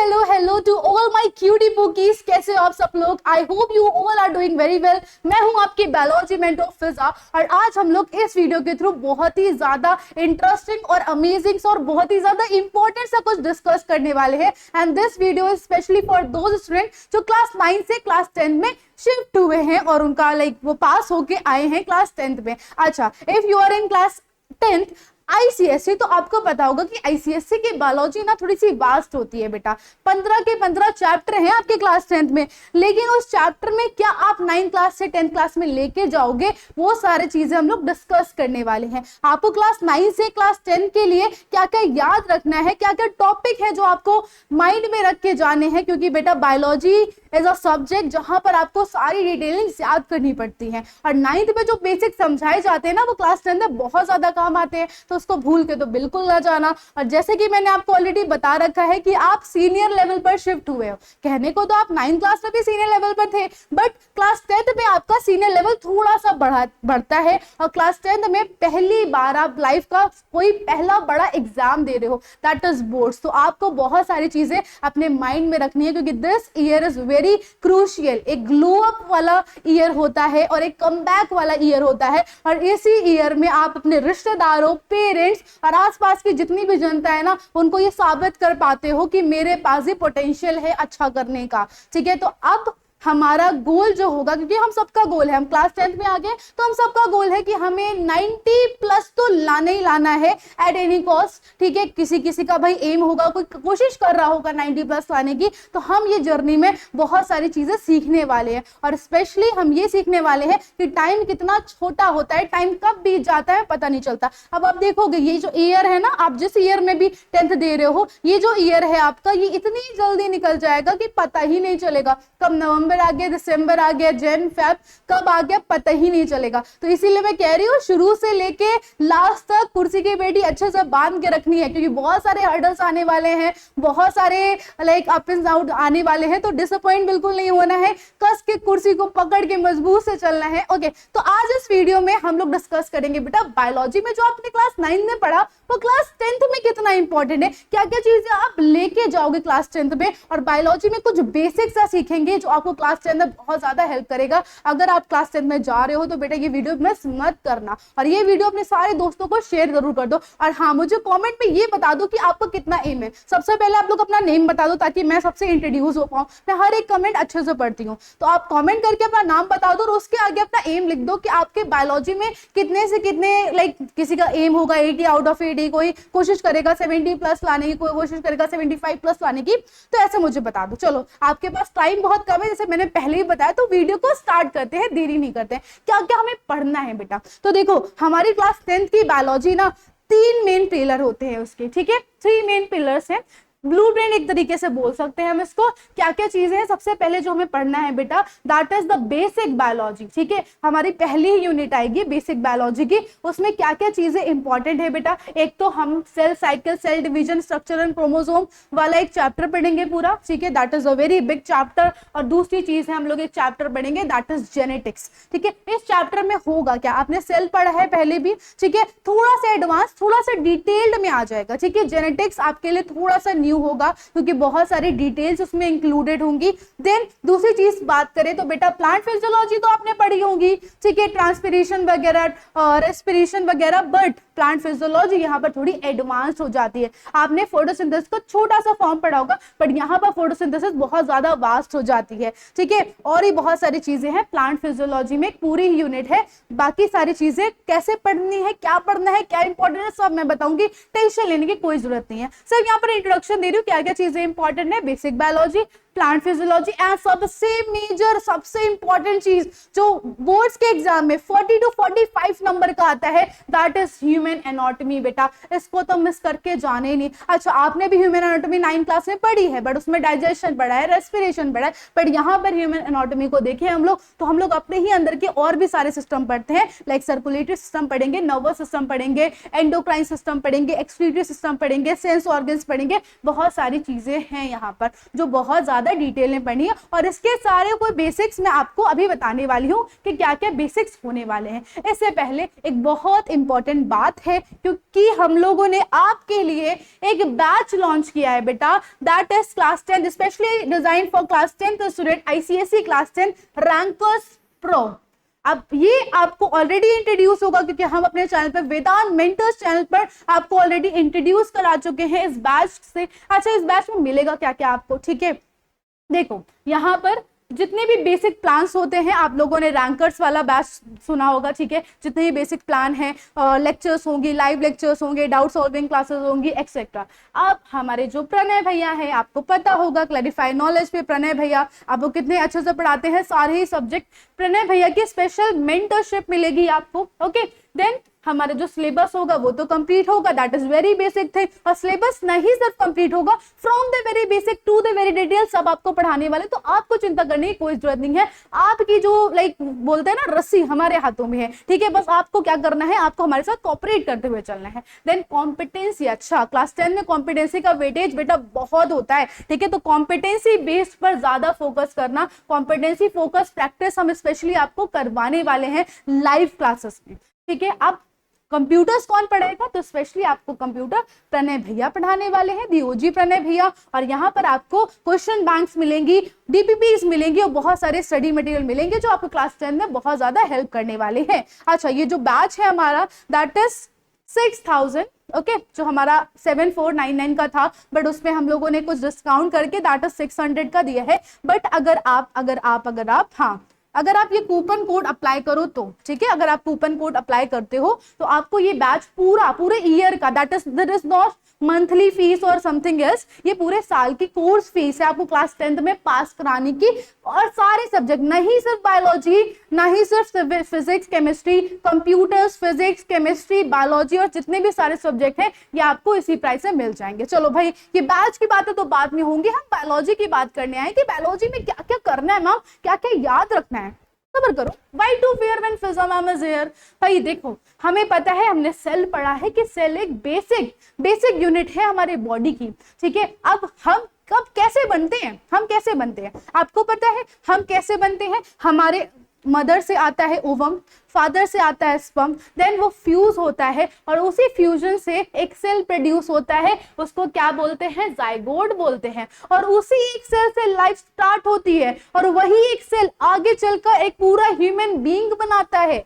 Hello to all my cutie bookies. कैसे हो आप सब लोग? I hope you all are doing very well. मैं हूं आपकी बायोलॉजी मेंटर फिजा और आज हम लोग इस वीडियो के थ्रू बहुत ही ज्यादा इंटरेस्टिंग और अमेजिंग और बहुत ही ज्यादा इंपॉर्टेंट सा कुछ डिस्कस करने वाले हैं। And this video is specially for those student जो क्लास 9 से क्लास 10 में शिफ्ट हुए हैं और उनका वो पास होके आए हैं क्लास 10th में। अच्छा, if you are in class 10th ICSC तो आपको पता होगा कि आईसीएससी की बायोलॉजी ना थोड़ी सी वास्ट होती है बेटा। 15 के 15 चैप्टर हैं आपके क्लास 10th में, लेकिन उस चैप्टर में क्या आप 9 क्लास से 10th क्लास में लेके जाओगे, वो सारी चीजें हम लोग डिस्कस करने वाले हैं। आपको क्लास 9 से क्लास 10 के लिए क्या क्या याद रखना है, क्या क्या टॉपिक है जो आपको माइंड में रख के जाने हैं, क्योंकि बेटा बायोलॉजी इज अ सब्जेक्ट जहां पर आपको सारी डिटेलिंग्स याद करनी पड़ती है और 9th में जो बेसिक समझाए जाते हैं ना वो क्लास 10 में बहुत ज्यादा काम आते हैं, तो उसको भूल के तो बिल्कुल ना जाना। और जैसे कि मैंने आपको ऑलरेडी बता रखा है कि आप सीनियर लेवल पर शिफ्ट हुए हो। कहने को तो आप 9th क्लास में भी सीनियर लेवल पर थे, बट क्लास 10th में आपका सीनियर लेवल थोड़ा सा बढ़ता है और क्लास 10th में पहली बार आप लाइफ का कोई पहला बड़ा एग्जाम दे रहे हो, दैट इज बोर्ड्स। तो आपको बहुत सारी चीजें अपने माइंड में रखनी है, क्योंकि this year is very crucial. एक ग्लो अप वाला ईयर होता है और एक कमबैक वाला ईयर होता है, और इसी ईयर में आप अपने रिश्तेदारों, पेरेंट्स और आसपास की जितनी भी जनता है ना, उनको ये साबित कर पाते हो कि मेरे पास ही पोटेंशियल है अच्छा करने का। ठीक है, तो अब हमारा गोल जो होगा, क्योंकि हम सबका गोल है, हम क्लास 10th में आ गए तो हम सबका गोल है कि हमें 90 प्लस तो लाना ही लाना है एट एनी कॉस्ट। ठीक है, किसी किसी का भाई एम होगा, कोई कोशिश कर रहा होगा 90 प्लस लाने की। तो हम ये जर्नी में बहुत सारी चीजें सीखने वाले हैं और स्पेशली हम ये सीखने वाले हैं कि टाइम कितना छोटा होता है, टाइम कब बीत जाता है पता नहीं चलता। अब आप देखोगे ये जो ईयर है ना, आप जिस ईयर में भी 10th दे रहे हो, ये जो ईयर है आपका, ये इतनी जल्दी निकल जाएगा कि पता ही नहीं चलेगा। कब नवंबर आ गया, दिसंबर आ गया, जन फेब कब आ गया पता ही नहीं चलेगा। तो इसीलिए मैं कह रही हूँ शुरू से लेके लास्ट तक कुर्सी की बेटी अच्छे से बांध के रखनी है, क्योंकि बहुत सारे हर्डल्स आने वाले हैं, बहुत सारे अप एंड डाउन आने वाले हैं। तो डिसअपॉइंट बिल्कुल नहीं होना है, कस के कुर्सी को पकड़ के मजबूत से चलना है। ओके, तो आज इस वीडियो में हम लोग डिस्कस करेंगे बेटा बायोलॉजी में जो आपने क्लास 9 में पढ़ा वो क्लास 10th में कितना इंपॉर्टेंट है, क्या क्या चीजें आप लेके जाओगे क्लास 10th में, और बायोलॉजी में कुछ बेसिक्स सीखेंगे जो आपको क्लास 10 में बहुत ज्यादा हेल्प करेगा। अगर आप क्लास 10 में जा रहे हो तो बेटा ये वीडियो मिस मत करना और ये वीडियो अपने सारे दोस्तों को शेयर जरूर कर दो। और हाँ, मुझे कमेंट में ये बता दो कि आपको कितना एम है। सबसे पहले आप लोग अपना नेम बता दो ताकि मैं सबसे इंट्रोड्यूस हो पाऊं। मैं हर एक कमेंट अच्छे से पढ़ती हूँ, तो आप कमेंट करके अपना नाम बता दो और उसके आगे अपना एम लिख दो कि आपके बायोलॉजी में कितने से कितने किसी का एम होगा 80 आउट ऑफ 80, कोई कोशिश करेगा 70 प्लस लाने की, कोई कोशिश करेगा 75 प्लस लाने की। तो ऐसे मुझे बता दो। चलो, आपके पास टाइम बहुत कम है, जैसे मैंने पहले ही बताया, तो वीडियो को स्टार्ट करते हैं, देरी नहीं करते हैं। क्या क्या हमें पढ़ना है बेटा? तो देखो, हमारी क्लास 10th की बायोलॉजी ना 3 मेन पिलर होते हैं उसके। ठीक है, 3 मेन पिलर्स हैं। ब्लूप्रिंट एक तरीके से बोल सकते हैं हम इसको। क्या क्या चीजें हैं? सबसे पहले जो हमें पढ़ना है बेटा, that is the basic biology. ठीक है, हमारी पहली ही यूनिट आएगी बेसिक बायोलॉजी की, उसमें क्या क्या चीजें इंपॉर्टेंट है बेटा। एक तो हम cell cycle, cell division, structure and chromosome वाला एक चैप्टर पढ़ेंगे पूरा। ठीक है, that is a very big chapter. और दूसरी चीज है हम लोग एक चैप्टर पढ़ेंगे दैट इज जेनेटिक्स। ठीक है, इस चैप्टर में होगा क्या, आपने सेल पढ़ा है पहले भी, ठीक है, थोड़ा सा एडवांस, थोड़ा सा डिटेल्ड में आ जाएगा। ठीक है, जेनेटिक्स आपके लिए थोड़ा सा होगा क्योंकि बहुत सारी डिटेल्स उसमें इंक्लूडेड होंगी। देन दूसरी चीज बात करें तो बेटा प्लांट फिजियोलॉजी तो आपने पढ़ी होगी। ठीक है, ट्रांसपिरेशन वगैरह, रेस्पिरेशन वगैरह, बट प्लांट फिजियोलॉजी यहाँ पर थोड़ी एडवांस हो जाती है। आपने फोटोसिंथेसिस का छोटा सा फॉर्म पढ़ा होगा, बट यहाँ पर फोटोसिंथेसिस बहुत ज्यादा वास्ट हो जाती है। ठीक है, और ही बहुत सारी चीजें हैं प्लांट फिजियोलॉजी में, एक पूरी यूनिट है। बाकी सारी चीजें कैसे पढ़नी है, क्या पढ़ना है, क्या इंपॉर्टेंट है, सब मैं बताऊंगी, टेंशन लेने की कोई जरूरत नहीं है। सिर्फ यहाँ पर इंट्रोडक्शन दे रही हूँ क्या क्या चीजें इंपॉर्टेंट है, basic biology, plant physiology and सबसे मेजर, सबसे इंपॉर्टेंट चीज जो बोर्ड्स के एग्जाम में 40 to 45 नंबर का आता है, दैट इज ह्यूमन एनाटॉमी। बेटा इसको तो मिस करके जाने ही नहीं। अच्छा, आपने भी ह्यूमन एनाटॉमी 9 क्लास में पढ़ी है, बट उसमें डाइजेशन पढ़ा है, रेस्पिरेशन पढ़ा है, बट यहाँ पर ह्यूमन एनाटॉमी को देखें हम लोग तो हम लोग अपने ही अंदर के और भी सारे सिस्टम पढ़ते हैं, लाइक सर्कुलेटरी सिस्टम पढ़ेंगे, नर्वस सिस्टम पढ़ेंगे, एंडोक्राइन सिस्टम पढ़ेंगे, एक्सक्रीटरी सिस्टम पढ़ेंगे, सेंस ऑर्गन्स पढ़ेंगे। बहुत सारी चीजें हैं यहाँ पर जो बहुत ज्यादा ज्यादा डिटेल में पढ़नी है और इसके सारे कोई बेसिक्स मैं आपको अभी बताने वाली हूँ कि क्या क्या बेसिक्स होने वाले हैं। इससे पहले एक बहुत इंपॉर्टेंट बात है, क्योंकि हम लोगों ने आपके लिए एक बैच लॉन्च किया है बेटा, that is class 10 specially design for class 10 student ICSE class 10 rankers pro. अब ये आपको ऑलरेडी इंट्रोड्यूस होगा क्योंकि हम अपने चैनल पर वेदांत मेंटर्स चैनल पर आपको ऑलरेडी इंट्रोड्यूस करा चुके हैं इस बैच से। अच्छा, इस बैच में मिलेगा क्या क्या आपको, ठीक है, देखो यहाँ पर जितने भी बेसिक प्लान्स होते हैं, आप लोगों ने रैंकर्स वाला बैच सुना होगा, ठीक है, जितने भी बेसिक प्लान हैं, लेक्चर्स होंगी, लाइव लेक्चर्स होंगे, डाउट सॉल्विंग क्लासेस होंगी एक्सेट्रा। अब हमारे जो प्रणय भैया हैं, आपको पता होगा क्लैरिफाई नॉलेज पे प्रणय भैया आपको कितने अच्छे से पढ़ाते हैं सारे ही सब्जेक्ट। प्रणय भैया की स्पेशल मेंटरशिप मिलेगी आपको। ओके, देन हमारा जो सिलेबस होगा वो तो कंप्लीट होगा, that is very basic thing. और सिलेबस नहीं सिर्फ कंप्लीट होगा, from the very basic to the very detail सब आपको पढ़ाने वाले, तो आपको चिंता करने की कोई जरूरत नहीं है। आपकी जो लाइक बोलते हैं ना रस्सी हमारे हाथों में है, ठीक है, बस आपको क्या करना है, आपको हमारे साथ कोऑपरेट करते हुए चलना है। देन कॉम्पिटेंसी, अच्छा क्लास 10 में कॉम्पिटेंसी का वेटेज बेटा बहुत होता है, ठीक है, तो कॉम्पिटेंसी बेस्ड पर ज्यादा फोकस करना, कॉम्पिटेंसी फोकस प्रैक्टिस हम स्पेशली आपको करवाने वाले हैं लाइव क्लासेस में, ठीक है। अब कंप्यूटर्स कौन पढ़ाएगा, तो स्पेशली आपको कंप्यूटर प्रणय भैया पढ़ाने वाले हैं, DOG प्रणय भैया। और यहाँ पर आपको क्वेश्चन बैंक्स मिलेंगी, DPPs मिलेंगी और बहुत सारे स्टडी मटेरियल मिलेंगे जो आपको क्लास 10 में बहुत ज्यादा हेल्प करने वाले हैं। अच्छा, ये जो बैच है हमारा दैट इज 6000, ओके, जो हमारा 7499 का था, बट उसमें हम लोगों ने कुछ डिस्काउंट करके दैट इज 600 का दिया है। बट अगर आप ये कूपन कोड अप्लाई करो तो, ठीक है, अगर आप कूपन कोड अप्लाई करते हो तो आपको ये बैच पूरे ईयर का, that is not monthly fees और समथिंग एल्स, ये पूरे साल की कोर्स फीस है आपको क्लास 10 में पास कराने की। और सारे सब्जेक्ट, नहीं सिर्फ बायोलॉजी, ना ही सिर्फ physics chemistry, computers, physics chemistry biology और जितने भी सारे सब्जेक्ट हैं ये आपको इसी प्राइस में मिल जाएंगे। चलो भाई, ये बैच की बातें तो बाद में होंगी, हम बायोलॉजी की बात करने आए कि बायोलॉजी में क्या क्या करना है मैम, क्या क्या याद रखना है। सबर करो, why to fear when Fiza ma'am is here. भाई देखो, हमें पता है, हमने सेल पढ़ा है कि सेल एक बेसिक यूनिट है हमारे बॉडी की, ठीक है। अब हम कब कैसे बनते हैं, आपको पता है हम कैसे बनते हैं। हमारे मदर से आता है ओवम, फादर से आता है स्पर्म, देन वो फ्यूज होता है और उसी फ्यूजन से एक सेल प्रोड्यूस होता है, उसको क्या बोलते हैं, जाइगोट बोलते हैं। और उसी एक सेल से लाइफ स्टार्ट होती है और वही एक सेल आगे चलकर एक पूरा ह्यूमन बीइंग बनाता है।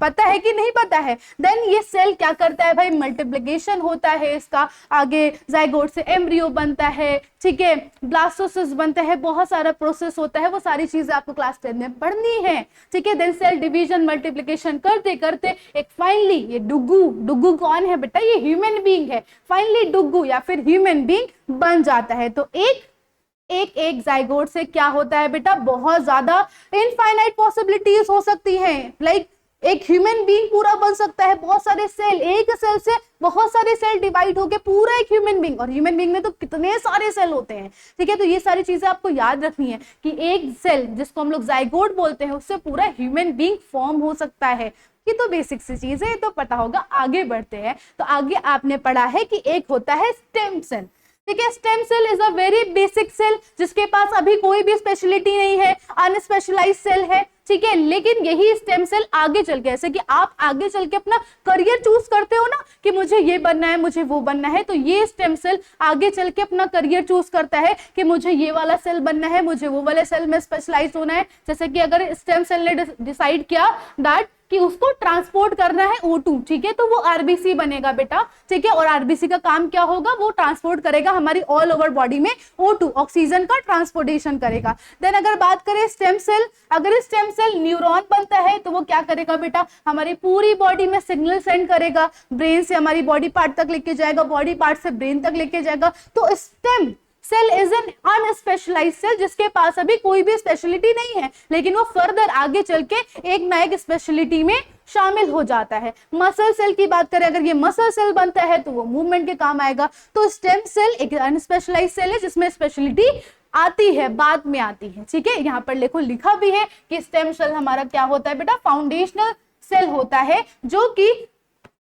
पता है कि नहीं पता है। देन ये सेल क्या करता है भाई, मल्टीप्लिकेशन होता है इसका, आगे जाइगोट से एम्ब्रियो बनता है, ठीक है, ब्लास्टोसिस बनता है, बहुत सारा प्रोसेस होता है, वो सारी चीजें आपको क्लास 10 में पढ़नी है, ठीक है। देन सेल डिवीजन मल्टीप्लिकेशन करते करते एक फाइनली ये डुगू कौन है बेटा, ये ह्यूमन बीइंग है, फाइनली डुगू या फिर ह्यूमन बीइंग बन जाता है। तो एक जाइगोट से क्या होता है बेटा, बहुत ज्यादा इनफाइनाइट पॉसिबिलिटीज हो सकती हैं, लाइक एक ह्यूमन बीइंग पूरा बन सकता है, बहुत सारे सेल, एक सेल से बहुत सारे सेल डिवाइड होके पूरा एक ह्यूमन बीइंग, और ह्यूमन बीइंग में तो कितने सारे सेल होते हैं, ठीक है। तो ये सारी चीजें आपको याद रखनी है कि एक सेल जिसको हम लोग जाइगोट बोलते हैं उससे पूरा ह्यूमन बीइंग फॉर्म हो सकता है। ये तो बेसिक सी चीज है, तो पता होगा। आगे बढ़ते हैं, तो आगे आपने पढ़ा है कि एक होता है स्टेम सेल, ठीक है। Stem cell is a very basic cell जिसके पास अभी कोई भी स्पेशलिटी नहीं है, अनस्पेशलाइज्ड सेल है, ठीक है। लेकिन यही स्टेम सेल आगे चल के, जैसे कि आप आगे चल के अपना करियर चूज करते हो ना कि मुझे ये बनना है, मुझे वो बनना है, तो ये स्टेम सेल आगे चल के अपना करियर चूज करता है कि मुझे ये वाला सेल बनना है, मुझे वो वाले सेल में स्पेशलाइज होना है। जैसे कि अगर स्टेम सेल ने डिसाइड किया दैट कि उसको ट्रांसपोर्ट करना है O2, ठीक है, तो वो RBC बनेगा बेटा, ठीक है। और RBC का काम क्या होगा, वो ट्रांसपोर्ट करेगा हमारी ऑल ओवर बॉडी में O2 ऑक्सीजन का ट्रांसपोर्टेशन करेगा। देन अगर बात करें स्टेम सेल, अगर स्टेम सेल न्यूरॉन बनता है तो वो क्या करेगा बेटा, हमारी पूरी बॉडी में सिग्नल सेंड करेगा, ब्रेन से हमारी बॉडी पार्ट तक लेके जाएगा, बॉडी पार्ट से ब्रेन तक लेके जाएगा। तो stem cell is an unspecialised cell जिसके पास अभी कोई भी स्पेशलिटी नहीं है, लेकिन वो फर्दर आगे चल के एक ना एक स्पेशलिटी में शामिल हो जाता है। मसल सेल की बात करें, अगर ये मसल सेल बनता है तो वो मूवमेंट के काम आएगा। तो स्टेम सेल एक अनस्पेशलाइज्ड सेल है जिसमें स्पेशलिटी आती है, बाद में आती है, ठीक है। यहाँ पर लिखा भी है कि स्टेम सेल हमारा क्या होता है बेटा, फाउंडेशनल सेल होता है, जो कि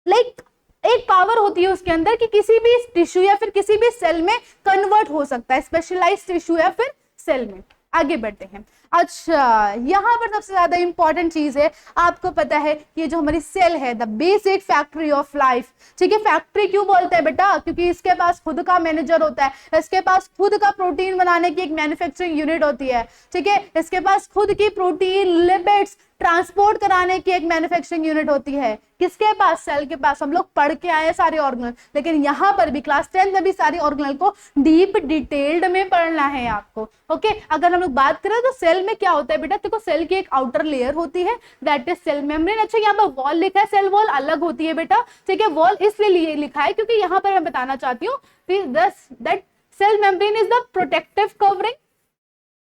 लाइक एक पावर होती है उसके अंदर कि किसी भी टिश्यू या फिर किसी भी सेल में कन्वर्ट हो सकता है, स्पेशलाइज्ड टिश्यू या फिर सेल में। आगे बढ़ते हैं। अच्छा, यहाँ पर सबसे ज्यादा इंपॉर्टेंट चीज है, आपको पता है ये जो हमारी सेल है, the basic factory of life. ठीक है, फैक्ट्री क्यों बोलते हैं बेटा? क्योंकि इसके पास खुद का मैनेजर होता है, इसके पास खुद का प्रोटीन बनाने की एक मैन्युफैक्चरिंग यूनिट होती है। ठीक है, इसके पास खुद की प्रोटीन, लिपिड्स ट्रांसपोर्ट कराने की एक मैन्युफैक्चरिंग यूनिट होती है। किसके पास? सेल के पास। हम लोग पढ़ के आए सारे ऑर्गेनल, लेकिन यहाँ पर भी क्लास 10 में भी सारी ऑर्गेनल को डीप डिटेल्ड में पढ़ना है आपको। ओके, अगर हम लोग बात करें तो सेल में क्या होता है बेटा? देखो, सेल की एक आउटर लेयर होती है, दैट इज सेल मेम्ब्रेन। अच्छा, यहाँ पर वॉल लिखा है, सेल वॉल अलग होती है बेटा। ठीक है, वॉल इसलिए लिखा है क्योंकि यहाँ पर मैं बताना चाहती हूँ that cell membrane is the protective covering.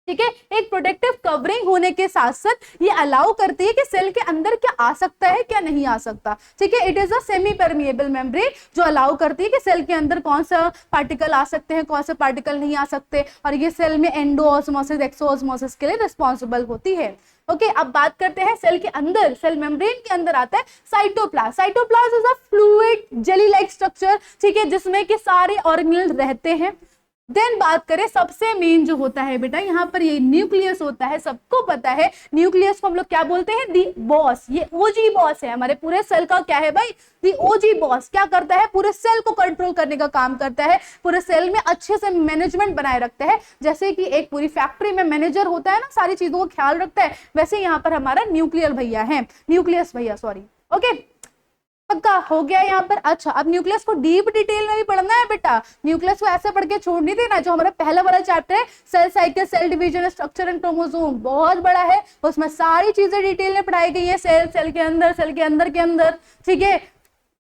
ठीक है, एक प्रोटेक्टिव कवरिंग होने के साथ साथ ये अलाउ करती है कि सेल के अंदर क्या आ सकता है, क्या नहीं आ सकता। ठीक है, it is a semi permeable membrane जो अलाउ करती है कि सेल के अंदर कौन सा पार्टिकल आ सकते हैं, कौन से पार्टिकल नहीं आ सकते, और ये सेल में एंडोऑस्मोसिस, एक्सोऑस्मोसिस के लिए रिस्पॉन्सिबल होती है। ओके, अब बात करते हैं सेल के अंदर। सेल मेम्ब्रेन के अंदर आता है cytoplasm. Cytoplasm is a fluid jelly like structure, ठीक है, जिसमें कि सारे ऑर्गेनेल रहते हैं। देन बात करें सबसे मेन जो होता है बेटा, यहाँ पर ये न्यूक्लियस होता है। सबको पता है न्यूक्लियस को हम लोग क्या बोलते हैं? दी बॉस। ये ओजी बॉस है हमारे पूरे सेल का। क्या है भाई? दी ओजी बॉस। क्या करता है? पूरे सेल को कंट्रोल करने का काम करता है, पूरे सेल में अच्छे से मैनेजमेंट बनाए रखता है। जैसे कि एक पूरी फैक्ट्री में मैनेजर होता है ना, सारी चीजों को ख्याल रखता है, वैसे यहाँ पर हमारा न्यूक्लियर भैया है, न्यूक्लियस भैया, सॉरी। ओके, पक्का हो गया यहाँ पर। अच्छा, अब न्यूक्लियस को डीप डिटेल में भी पढ़ना है बेटा, न्यूक्लियस को ऐसे पढ़ के छोड़ नहीं देना। जो हमारा पहला वाला चैप्टर है, cell cycle, cell division, structure and chromosome, बहुत बड़ा है, उसमें सारी चीजें डिटेल में पढ़ाई गई है। सेल, सेल के अंदर, सेल के अंदर के अंदर। ठीक है,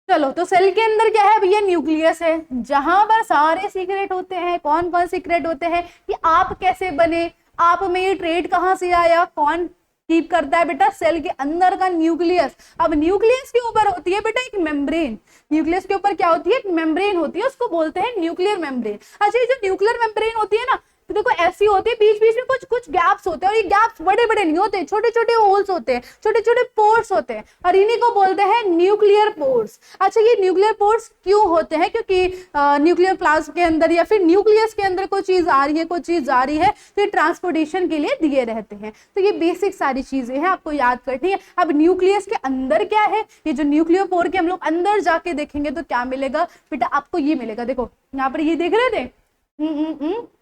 चलो, तो सेल के अंदर क्या है भैया? न्यूक्लियस है, जहां पर सारे सीक्रेट होते हैं। कौन कौन सीक्रेट होते हैं? कि आप कैसे बने, आप में ये ट्रेड कहाँ से आया, कौन कीप करता है बेटा? सेल के अंदर का न्यूक्लियस। अब न्यूक्लियस के ऊपर होती है बेटा एक मेम्ब्रेन। न्यूक्लियस के ऊपर क्या होती है? एक मेम्ब्रेन होती है, उसको बोलते हैं न्यूक्लियर मेम्ब्रेन। अच्छा, ये जो न्यूक्लियर मेम्ब्रेन होती है ना, तो देखो ऐसी होती है, बीच बीच में कुछ कुछ गैप्स होते हैं, और ये गैप्स बड़े बड़े नहीं होते, छोटे छोटे होल्स होते हैं, छोटे छोटे पोर्स होते हैं, और इन्हीं को बोलते हैं न्यूक्लियर पोर्स। अच्छा, ये न्यूक्लियर पोर्स क्यों होते हैं? क्योंकि न्यूक्लियर प्लाज्म के अंदर या फिर न्यूक्लियस के अंदर कोई चीज आ रही है, कोई चीज जा रही है, तो ये ट्रांसपोर्टेशन के लिए दिए रहते हैं। तो ये बेसिक सारी चीजें हैं, आपको याद करनी है। अब न्यूक्लियस के अंदर क्या है? ये जो न्यूक्लियर पोर के हम लोग अंदर जाके देखेंगे तो क्या मिलेगा बेटा? आपको ये मिलेगा। देखो यहाँ पर ये देख रहे थे,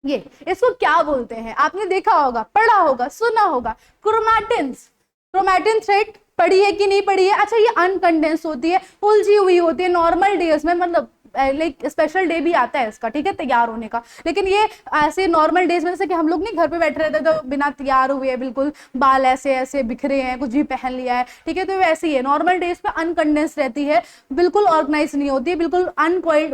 ये इसको क्या बोलते हैं? आपने देखा होगा, पढ़ा होगा, सुना होगा, क्रोमैटिन्स। क्रोमैटिन थ्रेड पढ़ी है कि नहीं पढ़ी है? अच्छा, ये अनकंडेंस होती है, उलझी हुई होती है नॉर्मल डेज में, मतलब लाइक स्पेशल डे भी आता है इसका, ठीक है, तैयार होने का। लेकिन ये ऐसे नॉर्मल डेज में, जैसे कि हम लोग नहीं घर पे बैठे रहते तो बिना तैयार हुए बिल्कुल बाल ऐसे ऐसे बिखरे हैं, कुछ भी पहन लिया है, ठीक है, तो वैसे ही है। नॉर्मल डेज पे अनकंडेंस रहती है, बिल्कुल ऑर्गेनाइज नहीं होती है, बिल्कुल अनकॉइल्ड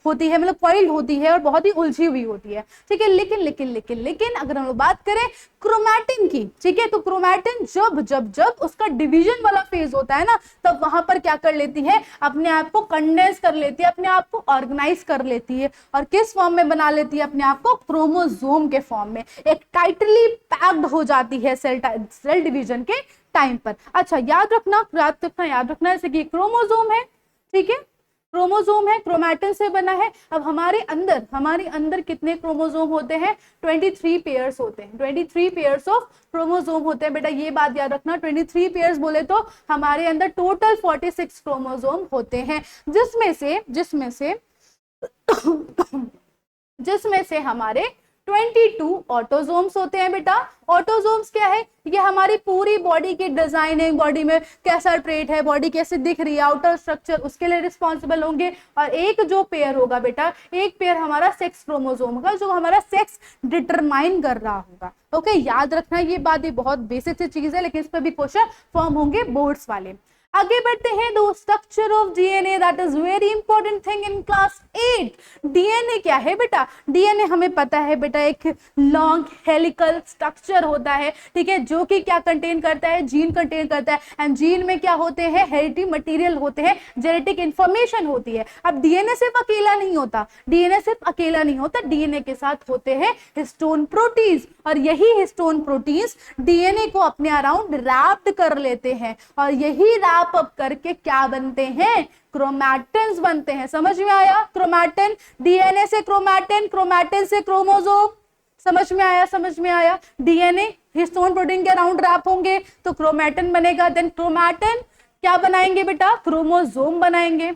होती है, मतलब कॉइल्ड होती है और बहुत ही उलझी हुई होती है, ठीक है। लेकिन लेकिन लेकिन लेकिन अगर हम लोग बात करें क्रोमैटिन की, ठीक है, तो क्रोमैटिन जब जब जब उसका डिवीजन वाला फेज होता है ना, तब वहां पर क्या कर लेती है? अपने आप को कंडेंस कर लेती है, अपने आप को ऑर्गेनाइज कर लेती है, और किस फॉर्म में बना लेती है अपने आप को? क्रोमोसोम के फॉर्म में, एक टाइटली पैक्ड हो जाती है सेल डिवीजन के टाइम पर। अच्छा, याद रखना जैसे कि क्रोमोसोम है, ठीक है, क्रोमोसोम है, क्रोमैटिन से बना है। अब हमारे अंदर कितने क्रोमोसोम होते हैं? 23 पेयर्स होते हैं, 23 पेयर्स ऑफ क्रोमोसोम होते हैं बेटा, ये बात याद रखना। 23 पेयर्स बोले तो हमारे अंदर टोटल 46 क्रोमोसोम होते हैं, जिसमें से हमारे 22 ऑटोसोम्स होते हैं बेटा। ऑटोसोम्स क्या है? ये हमारी पूरी बॉडी की डिजाइनिंग, बॉडी में कैसा ट्रेट है, बॉडी कैसे दिख रही है, आउटर स्ट्रक्चर, उसके लिए रिस्पॉन्सिबल होंगे। और एक जो पेयर होगा बेटा, एक पेयर हमारा सेक्स क्रोमोसोम होगा, जो हमारा सेक्स डिटरमाइन कर रहा होगा। ओके, याद रखना ये बात, ये बहुत बेसिक सी चीज है, लेकिन इस पर भी क्वेश्चन फॉर्म होंगे बोर्ड्स वाले। आगे बढ़ते हैं, दो structure of DNA, that is very important thing in class 8। DNA क्या है बेटा? डीएनए हमें पता है बेटा, एक लॉन्ग हेलिकल स्ट्रक्चर होता है, ठीक है, जो कि क्या कंटेन करता है? जीन कंटेन करता है। एंड जीन में क्या होते हैं? हेरिडिटरी मटेरियल होते हैं, जेनेटिक इंफॉर्मेशन होती है। अब डीएनए सिर्फ अकेला नहीं होता, डीएनए के साथ होते हैं हिस्टोन प्रोटीन्स, और यही हिस्टोन प्रोटीन्स डीएनए को अपने अराउंड रैप्ड कर लेते हैं, और यही रैप अप करके क्या बनते हैं? क्रोमैटिन्स बनते हैं। समझ में आया? क्रोमैटिन, डीएनए से क्रोमैटिन, क्रोमैटिन से क्रोमोसोम, समझ में आया, समझ में आया। डीएनए हिस्टोन प्रोटीन के अराउंड रैप होंगे तो क्रोमैटिन बनेगा, देन क्रोमैटिन क्या बनाएंगे बेटा, क्रोमोसोम बनाएंगे।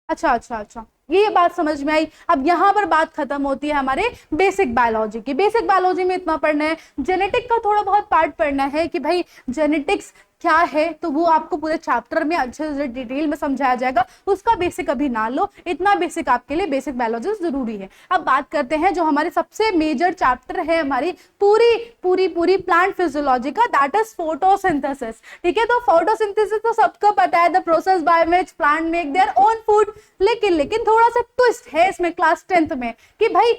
अच्छा अच्छा अच्छा, ये बात समझ में आई। अब यहाँ पर बात खत्म होती है हमारे बेसिक बायोलॉजी की। बेसिक बायोलॉजी में इतना पढ़ना है, जेनेटिक का थोड़ा बहुत पार्ट पढ़ना है कि भाई जेनेटिक्स क्या है, तो वो आपको पूरे चैप्टर में अच्छे से डिटेल में समझाया जाएगा। उसका बेसिक अभी ना लो, इतना बेसिक आपके लिए बेसिक बायोलॉजी जरूरी है। अब बात करते हैं जो हमारे सबसे मेजर चैप्टर है हमारी पूरी पूरी पूरी प्लांट फिजियोलॉजी का, दैट इज फोटोसिंथेसिस। ठीक है, तो फोटोसिंथेसिस तो सबको पता है, the process by which plant make their own food. लेकिन थोड़ा सा ट्विस्ट है इसमें क्लास 10th में कि भाई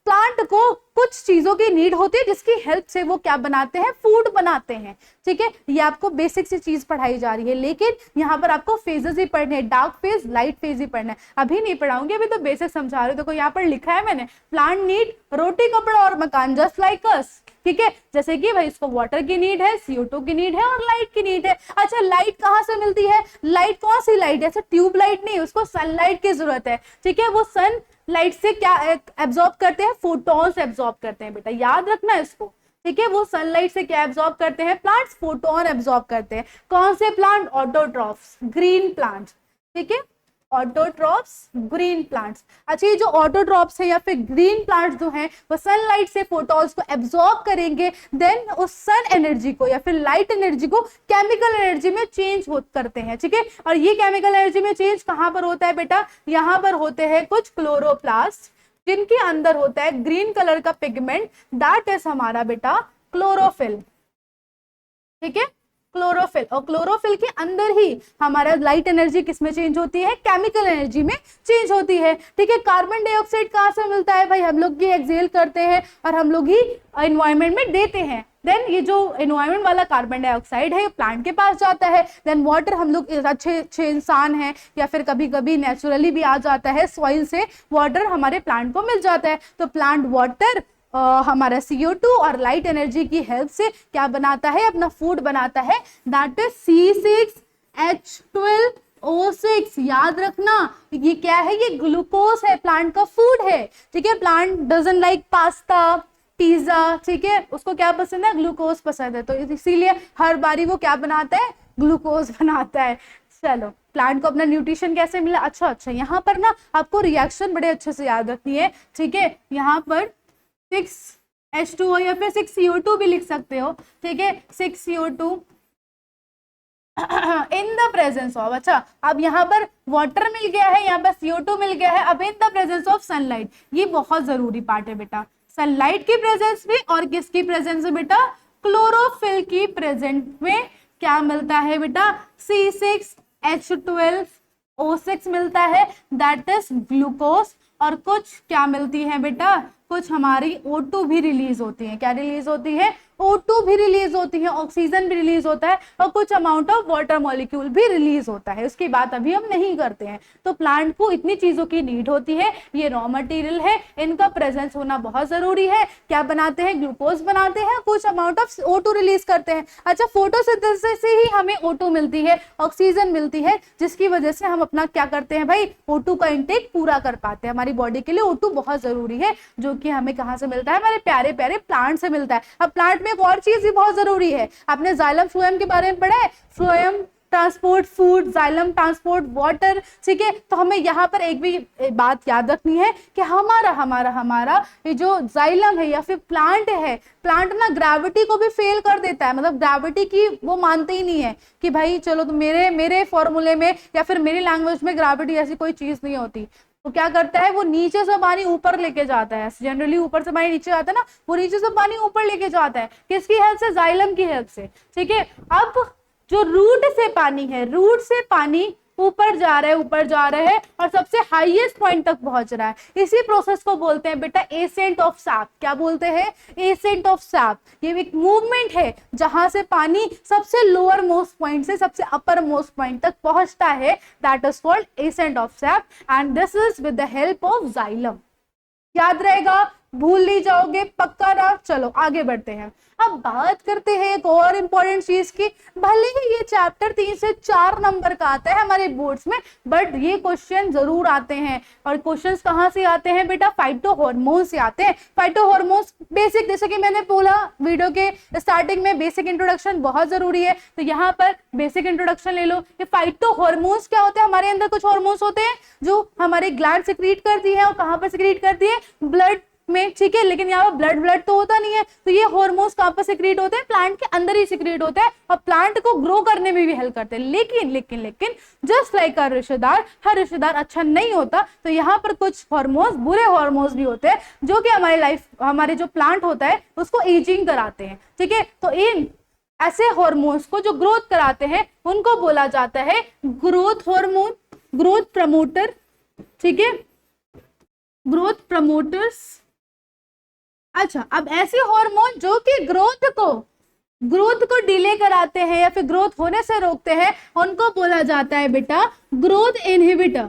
प्लांट को कुछ चीजों की नीड होती है जिसकी हेल्प से वो क्या बनाते हैं, फूड बनाते हैं। ठीक है, ये आपको बेसिक सी चीज पढ़ाई जा रही है, लेकिन यहाँ पर आपको फेजेस ही पढ़ने हैं, डार्क फेज, लाइट फेज ही पढ़ना है। अभी नहीं पढ़ाऊंगी, अभी तो बेसिक समझा रही हूँ। देखो यहाँ पर लिखा है मैंने, प्लांट नीड रोटी कपड़ा और मकान जस्ट लाइक अस। ठीक है, जैसे कि भाई इसको वाटर की नीड है, CO2 की नीड है और लाइट की नीड है। अच्छा, लाइट कहाँ से मिलती है, लाइट कौन सी लाइट है, ऐसा ट्यूब लाइट नहीं, उसको सनलाइट की जरूरत है। ठीक है, वो सन लाइट से क्या एब्जॉर्ब करते हैं, फोटॉन्स एब्जॉर्ब करते हैं बेटा, याद रखना है इसको। ठीक है, वो सनलाइट से क्या एब्जॉर्ब करते हैं, प्लांट्स फोटोन एब्जॉर्ब करते हैं। कौन से प्लांट, ऑटोट्रॉफ्स, ग्रीन प्लांट्स। ठीक है, ऑटोट्रॉप्स, ग्रीन प्लांट्स। अच्छा, ये जो ऑटोट्रॉप्स है या फिर ग्रीन प्लांट्स जो हैं वो सनलाइट से फोटॉन्स को एब्जॉर्ब करेंगे, देन उस सन एनर्जी को या फिर लाइट एनर्जी को केमिकल एनर्जी में चेंज करते हैं। ठीक है, और ये केमिकल एनर्जी में चेंज कहां पर होता है बेटा, यहाँ पर होते हैं कुछ क्लोरोप्लास्ट जिनके अंदर होता है ग्रीन कलर का पिगमेंट, दैट इज हमारा बेटा क्लोरोफिल। ठीक है, क्लोरोफिल, और क्लोरोफिल के अंदर ही हमारा लाइट एनर्जी किसमें चेंज होती है, केमिकल एनर्जी में चेंज होती है। ठीक है, कार्बन डाइऑक्साइड कहाँ से मिलता है भाई, हम लोग ये एक्सहेल करते हैं और हम लोग ही एनवायरमेंट में देते हैं। देन ये जो एनवायरमेंट वाला कार्बन डाइऑक्साइड है प्लांट के पास जाता है। देन वाटर, हम लोग अच्छे इंसान हैं या फिर कभी कभी नेचुरली भी आ जाता है, सॉइल से वाटर हमारे प्लांट को मिल जाता है। तो प्लांट वाटर हमारा CO2 और लाइट एनर्जी की हेल्प से क्या बनाता है, अपना फूड बनाता है, दैट इज C6H12O6। याद रखना, ये क्या है, ये ग्लूकोज है, प्लांट का फूड है। ठीक है, plant doesn't like pasta, pizza. ठीक है, उसको क्या पसंद है, ग्लूकोज पसंद है, तो इसीलिए हर बारी वो क्या बनाता है, ग्लूकोज बनाता है। चलो, प्लांट को अपना न्यूट्रिशन कैसे मिला, अच्छा, यहाँ पर ना आपको रिएक्शन बड़े अच्छे से याद रखनी है। ठीक है, यहाँ पर 6H2O या फिर 6CO2 भी लिख सकते हो। ठीक है, 6CO2 in the presence of, अच्छा अब यहाँ पर वाटर मिल गया है, यहाँ पर CO2 मिल गया है, अब in the presence of sunlight. ये बहुत जरूरी पार्ट है बेटा, सनलाइट की प्रेजेंस में और किसकी प्रेजेंस में बेटा, क्लोरोफिल की प्रेजेंस में क्या मिलता है बेटा, C6H12O6 मिलता है, दैट इज ग्लूकोज। और कुछ क्या मिलती है बेटा, कुछ हमारी O2 भी रिलीज होती है। क्या रिलीज होती है, O2 भी रिलीज होती है, ऑक्सीजन भी रिलीज होता है और कुछ अमाउंट ऑफ वाटर मॉलिक्यूल भी रिलीज होता है। उसकी बात अभी हम नहीं करते हैं। तो प्लांट को इतनी चीजों की नीड होती है, ये रॉ मटेरियल है, इनका प्रेजेंस होना बहुत जरूरी है। क्या बनाते हैं, ग्लूकोज बनाते हैं, कुछ अमाउंट ऑफ O2 रिलीज करते हैं। अच्छा, फोटोसिंथेसिस से ही हमें O2 मिलती है, ऑक्सीजन मिलती है, जिसकी वजह से हम अपना क्या करते हैं भाई, O2 का इंटेक पूरा कर पाते हैं। हमारी बॉडी के लिए O2 बहुत जरूरी है, जो कि हमें कहाँ से मिलता है, हमारे प्यारे प्यारे प्लांट से मिलता है। अब प्लांट में एक और चीज भी बहुत जरूरी है, आपने जाइलम फ्लोएम के बारे में पढ़ा है, phloem transport food, xylem transport water. ठीक है, तो हमें यहाँ पर एक भी बात याद रखनी है कि हमारा ये जो जाइलम है या फिर प्लांट है, प्लांट ना ग्रेविटी को भी फेल कर देता है, मतलब ग्रेविटी की वो मानते ही नहीं है कि भाई चलो तो मेरे फॉर्मूले में या फिर मेरी लैंग्वेज में ग्रेविटी ऐसी कोई चीज नहीं होती। तो क्या करता है, वो नीचे से पानी ऊपर लेके जाता है, जनरली ऊपर से पानी नीचे आता है ना, वो नीचे से पानी ऊपर लेके जाता है, किसकी हेल्प से, जाइलम की हेल्प से। ठीक है, अब जो रूट से पानी है, रूट से पानी ऊपर जा रहा है और सबसे हाईएस्ट पॉइंट तक पहुंच रहा है। इसी प्रोसेस को बोलते हैं बेटा एसेंट ऑफ सैप। क्या बोलते हैं, एसेंट ऑफ सैप। ये एक मूवमेंट है जहां से पानी सबसे लोअर मोस्ट पॉइंट से सबसे अपर मोस्ट पॉइंट तक पहुंचता है, that is called ascent of SAP and this is with the help of xylem. याद रहेगा, भूल नहीं जाओगे, पक्का ना। चलो आगे बढ़ते हैं। अब बात करते हैं एक और इम्पोर्टेंट चीज की। भले ही ये चैप्टर 3 से 4 नंबर का आता है हमारे बोर्ड्स में, बट ये क्वेश्चन जरूर आते हैं। और क्वेश्चंस कहाँ से आते हैं बेटा? फाइटो हार्मोन से आते हैं। फाइटो हार्मोन्स बेसिक, जैसे कि मैंने बोला वीडियो के स्टार्टिंग में, बेसिक इंट्रोडक्शन बहुत जरूरी है, तो यहाँ पर बेसिक इंट्रोडक्शन ले लो। ये फाइटो हार्मोन्स क्या होते हैं? हमारे अंदर कुछ हार्मोन्स होते हैं जो हमारे ग्लैंड सिक्रीट करती है, और कहाँ पर सिक्रीट करती है? ब्लड में, ठीक है। लेकिन यहाँ पर ब्लड तो होता नहीं है, तो ये हार्मोन्स कहाँ पर सिक्रीट होते हैं? प्लांट के अंदर ही सिक्रीट होते हैं, और प्लांट को ग्रो करने में भी हेल्प करते हैं। लेकिन लेकिन लेकिन जस्ट लाइक हर रिश्तेदार अच्छा नहीं होता, तो यहाँ पर कुछ हार्मोन्स, बुरे हार्मोन्स भी होते हैं, जो कि हमारे जो प्लांट होता है उसको एजिंग कराते हैं, ठीक है। तो इन ऐसे हार्मोन्स को जो ग्रोथ कराते हैं उनको बोला जाता है ग्रोथ हार्मोन, ग्रोथ प्रमोटर, ठीक है, ग्रोथ प्रमोटर्स। अच्छा, अब ऐसे हार्मोन जो कि ग्रोथ को डिले कराते हैं या फिर ग्रोथ होने से रोकते हैं, उनको बोला जाता है बेटा ग्रोथ इनहिबिटर।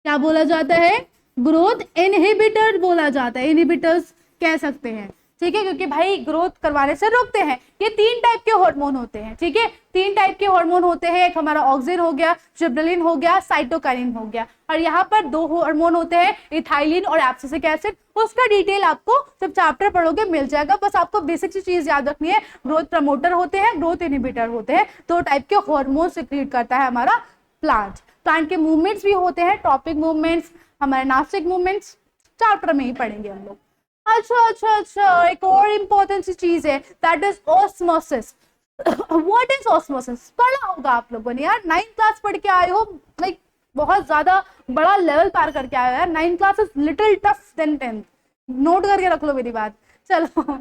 क्या बोला जाता है? ग्रोथ इनहिबिटर बोला जाता है, इनहिबिटर्स कह सकते हैं, ठीक है, क्योंकि भाई ग्रोथ करवाने से रोकते हैं। ये 3 टाइप के हार्मोन होते हैं, ठीक है, 3 टाइप के हार्मोन होते हैं। एक हमारा ऑक्सिन हो गया, जिबरेलिन हो गया, साइटोकाइनिन हो गया, और यहाँ पर 2 हार्मोन होते हैं, इथाइलिन और एब्सिसिक एसिड। उसका डिटेल आपको जब चैप्टर पढ़ोगे मिल जाएगा। बस आपको बेसिक सी चीज याद रखनी है, ग्रोथ प्रमोटर होते हैं, ग्रोथ इनहिबिटर होते हैं। 2 टाइप के हार्मोन सिक्रीट करता है हमारा प्लांट के मूवमेंट्स भी होते हैं, टॉपिक मूवमेंट्स, हमारे नास्टिक मूवमेंट्स चैप्टर में ही पढ़ेंगे हम लोग। अच्छा, एक और इंपॉर्टेंट सी चीज है, that is osmosis. What is osmosis? पढ़ा होगा आप लोगों ने यार, 9th क्लास पढ़ के आए हो, लाइक बहुत ज्यादा बड़ा लेवल पार करके आए हो यार। 9th class is little tough than 10th, note करके रख लो मेरी बात। चलो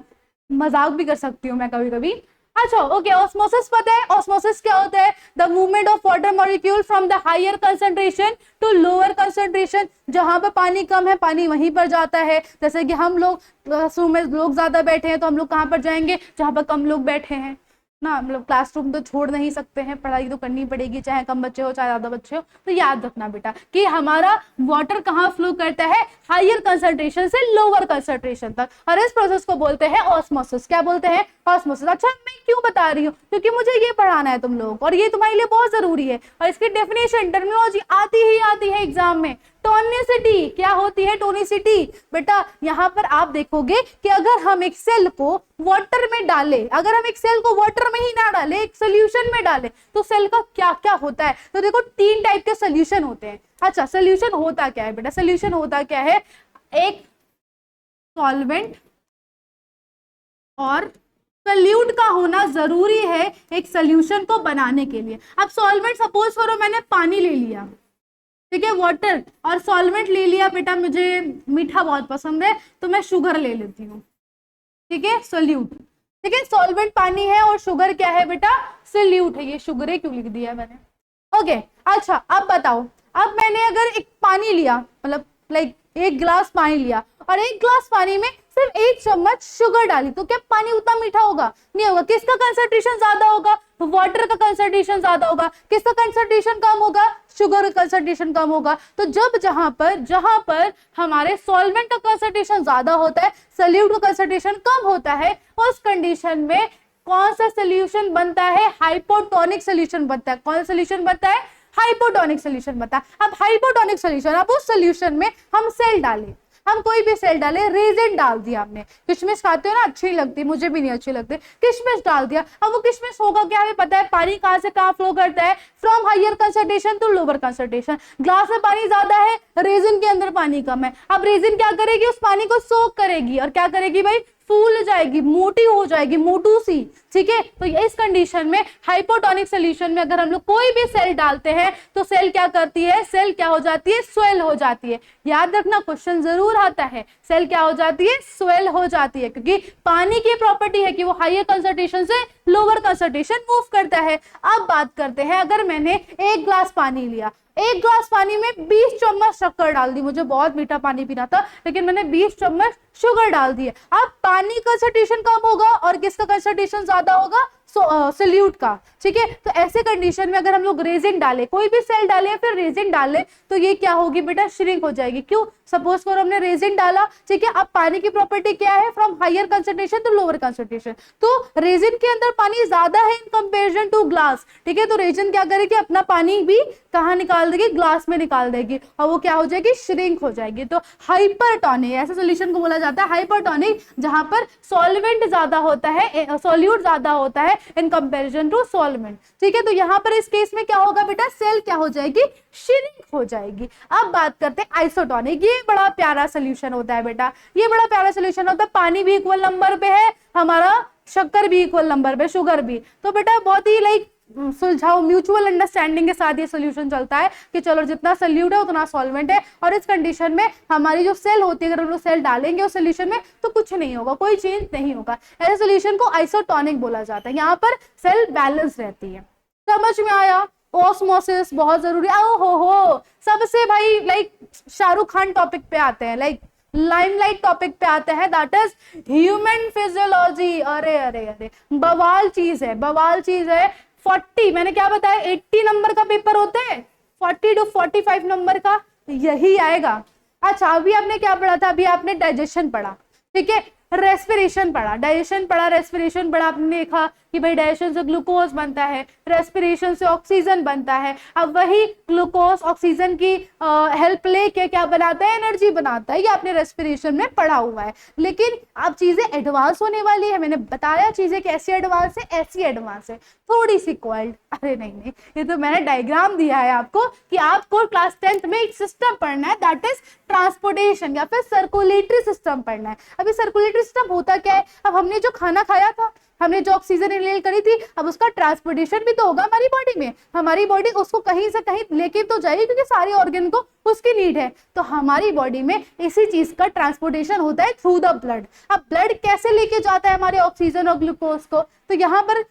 मजाक भी कर सकती हूँ मैं कभी कभी। अच्छा ओके, ऑस्मोसिस पता है? ऑस्मोसिस क्या होता है? The movement of water molecule from the higher concentration to lower concentration. जहां पर पानी कम है, पानी वहीं पर जाता है। जैसे कि हम लोग क्लासरूम में लोग ज्यादा बैठे हैं, तो हम लोग कहाँ पर जाएंगे? जहां पर कम लोग बैठे हैं ना। मतलब क्लासरूम तो छोड़ नहीं सकते हैं, पढ़ाई तो करनी पड़ेगी, चाहे कम बच्चे हो चाहे ज्यादा बच्चे हो। तो याद रखना बेटा कि हमारा वाटर कहाँ फ्लो करता है? हायर कंसंट्रेशन से लोअर कंसंट्रेशन तक, और इस प्रोसेस को बोलते हैं ऑस्मोसिस। क्या बोलते हैं? ऑस्मोसिस। अच्छा, मैं क्यों बता रही हूँ? क्योंकि मुझे ये पढ़ाना है तुम लोगों को, और ये तुम्हारे लिए बहुत जरूरी है। और इसकी डेफिनेशन, टर्मिनोलॉजी आती है एग्जाम में। टोनिसिटी क्या होती है? टोनिसिटी बेटा यहाँ पर आप देखोगे कि अगर हम एक सेल को वाटर में डालें, अगर हम एक सेल को वाटर में ही ना डालें, एक सोल्यूशन में डालें, तो सेल का क्या क्या होता है? तो देखो 3 टाइप के सोल्यूशन होते हैं। अच्छा, सोल्यूशन होता क्या है बेटा? सोल्यूशन होता क्या है? एक सॉल्वेंट और सल्यूट का होना जरूरी है एक सोल्यूशन को बनाने के लिए। अब सॉल्वेंट, सपोज करो मैंने पानी ले लिया, ठीक है, वाटर और सॉल्वेंट ले लिया बेटा, मुझे मीठा बहुत पसंद है तो मैं शुगर ले लेती हूँ, ठीक है, सोल्यूट, ठीक है। सॉल्वेंट पानी है और शुगर क्या है बेटा? सोल्यूट है। ये शुगर क्यों लिख दिया मैंने? ओके, अच्छा अब बताओ, अब मैंने अगर एक पानी लिया, मतलब लाइक 1 गिलास पानी लिया, और 1 गिलास पानी में सिर्फ 1 चम्मच शुगर डाली, तो क्या पानी उतना मीठा होगा? नहीं होगा। किसका कंसंट्रेशन ज्यादा होगा? वाटर का कंसंट्रेशन ज्यादा होगा। किसका कंसंट्रेशन कम होगा? शुगर का कंसंट्रेशन कम होगा। तो जब जहां पर हमारे सॉल्वेंट का कंसंट्रेशन ज्यादा होता है, सोल्यूट का कंसंट्रेशन कम होता है, उस कंडीशन में कौन सा सोल्यूशन बनता है? हाइपोटोनिक सोल्यूशन बनता है। कौन सा सोल्यूशन बनता है? हाइपोटोनिक सोल्यूशन बनता है। अब हाइपोटोनिक सोल्यूशन, अब उस सोल्यूशन में हम सेल डालें, हम कोई भी सेल डाले, रेजिन डाल दिया हमने, किशमिश खाते हो ना, अच्छी नहीं लगती, मुझे भी नहीं अच्छी लगती, किशमिश डाल दिया। अब वो किशमिश होगा क्या? हमें पता है पानी कहाँ से कहाँ फ्लो करता है? From higher concentration to lower concentration. Glass में पानी ज्यादा है, रेजिन के अंदर पानी कम है। अब रेजिन क्या करेगी? उस पानी को सोक करेगी, और क्या करेगी भाई? फूल जाएगी, मोटी हो जाएगी, मोटू सी, ठीक है। तो इस कंडीशन में हाइपोटोनिक सोल्यूशन में अगर हम लोग कोई भी सेल डालते हैं, तो सेल क्या करती है? सेल क्या हो जाती है? स्वेल हो जाती है। याद रखना, क्वेश्चन जरूर आता है, सेल क्या हो जाती है? स्वेल हो जाती है, क्योंकि पानी की प्रॉपर्टी है कि वो हायर कंसंट्रेशन से लोअर कंसंट्रेशन मूव करता है। अब बात करते हैं, अगर मैंने 1 गिलास पानी लिया, 1 गिलास पानी में 20 चम्मच शक्कर डाल दी, मुझे बहुत मीठा पानी पीना था, लेकिन मैंने 20 चम्मच शुगर डाल दी है। अब पानी कंसंट्रेशन कम होगा और किसका कंसंट्रेशन ज्यादा होगा? सोल्यूट का, ठीक है। तो ऐसे कंडीशन में अगर हम लोग रेजिन डालें, कोई भी सेल डालें या फिर रेजिन डालें, तो ये क्या होगी बेटा? श्रिंक हो जाएगी। क्यों? सपोज करो हमने रेजिन डाला, ठीक है, अब पानी की प्रॉपर्टी क्या है, from higher concentration to lower concentration, तो रेजिन के अंदर पानी ज्यादा है इन कंपेरिजन टू ग्लास, ठीक है, तो रेजिन क्या करेगी, अपना पानी भी कहाँ निकाल देगी, ग्लास में निकाल देगी, और वो क्या हो जाएगी, श्रिंक हो जाएगी। तो हाइपरटोनिक ऐसे सोल्यूशन को बोला जाता है हाइपरटोनिक, जहां पर सॉल्वेंट ज्यादा होता है, सॉल्यूट ज्यादा होता है इन कंपैरिजन टू सॉल्वेंट, ठीक है। तो यहाँ पर इस केस में क्या होगा बेटा, सेल क्या हो जाएगी, श्रिंक हो जाएगी। अब बात करते हैं आइसोटोनिक, ये बड़ा प्यारा सोल्यूशन होता है बेटा, ये बड़ा प्यारा सोल्यूशन होता है, पानी भी इक्वल नंबर पे है, हमारा शक्कर भी इक्वल नंबर पे, शुगर भी, तो बेटा बहुत ही लाइक सुलझाओ, म्यूचुअल अंडरस्टैंडिंग के साथ ये सोल्यूशन चलता है कि चलो जितना सोल्यूट है उतना सॉल्वेंट है, और इस कंडीशन में हमारी जो सेल होती है, अगर हम लोग सेल डालेंगे उस सोल्यूशन में तो कुछ नहीं होगा, कोई चेंज नहीं होगा, ऐसे सोल्यूशन को आइसोटोनिक बोला जाता है। यहाँ पर सेल बैलेंस रहती है। समझ में आया? ऑस्मोसिस बहुत जरूरी है। हो सबसे भाई लाइक शाहरुख खान टॉपिक पे आते हैं, लाइक लाइमलाइट टॉपिक पे आते हैं, दैट इज ह्यूमन फिजियोलॉजी। अरे अरे अरे बवाल चीज है, बवाल चीज है। 40 मैंने क्या बताया, 80 नंबर का पेपर होते हैं, 40 to 45 नंबर का यही आएगा। अच्छा अभी आपने क्या पढ़ा था, अभी आपने डाइजेशन पढ़ा, ठीक है, रेस्पिरेशन पढ़ा, डाइजेशन पढ़ा, रेस्पिरेशन पढ़ा, आपने देखा कि भाई डाइजेशन से ग्लूकोज बनता है, रेस्पिरेशन से ऑक्सीजन बनता है। अब वही ग्लूकोज ऑक्सीजन की हेल्प लेके क्या बनाता है, एनर्जी बनाता है, ये आपने रेस्पिरेशन में पढ़ा हुआ है। लेकिन अब चीजें एडवांस होने वाली है, मैंने बताया चीजें कैसी एडवांस है, ऐसी एडवांस है, थोड़ी सी कॉल्ड, अरे नहीं ये तो मैंने डायग्राम दिया है आपको कि आपको क्लास 10th में एक सिस्टम पढ़ना है, दैट इज ट्रांसपोर्टेशन या फिर सर्कुलेटरी सिस्टम पढ़ना है। अभी सर्कुलेटरी सिस्टम होता क्या है, अब हमने जो खाना खाया था, हमने जो ऑक्सीजन इनहेल करी थी, अब उसका ट्रांसपोर्टेशन भी तो होगा हमारी बॉडी में, हमारी बॉडी उसको कहीं से कहीं लेके तो जाएगी क्योंकि सारे ऑर्गन को उसकी नीड है, तो हमारी बॉडी में इसी चीज का ट्रांसपोर्टेशन होता है थ्रू द ब्लड। अब ब्लड कैसे लेके जाता है हमारे ऑक्सीजन और ग्लूकोज को, तो यहाँ पर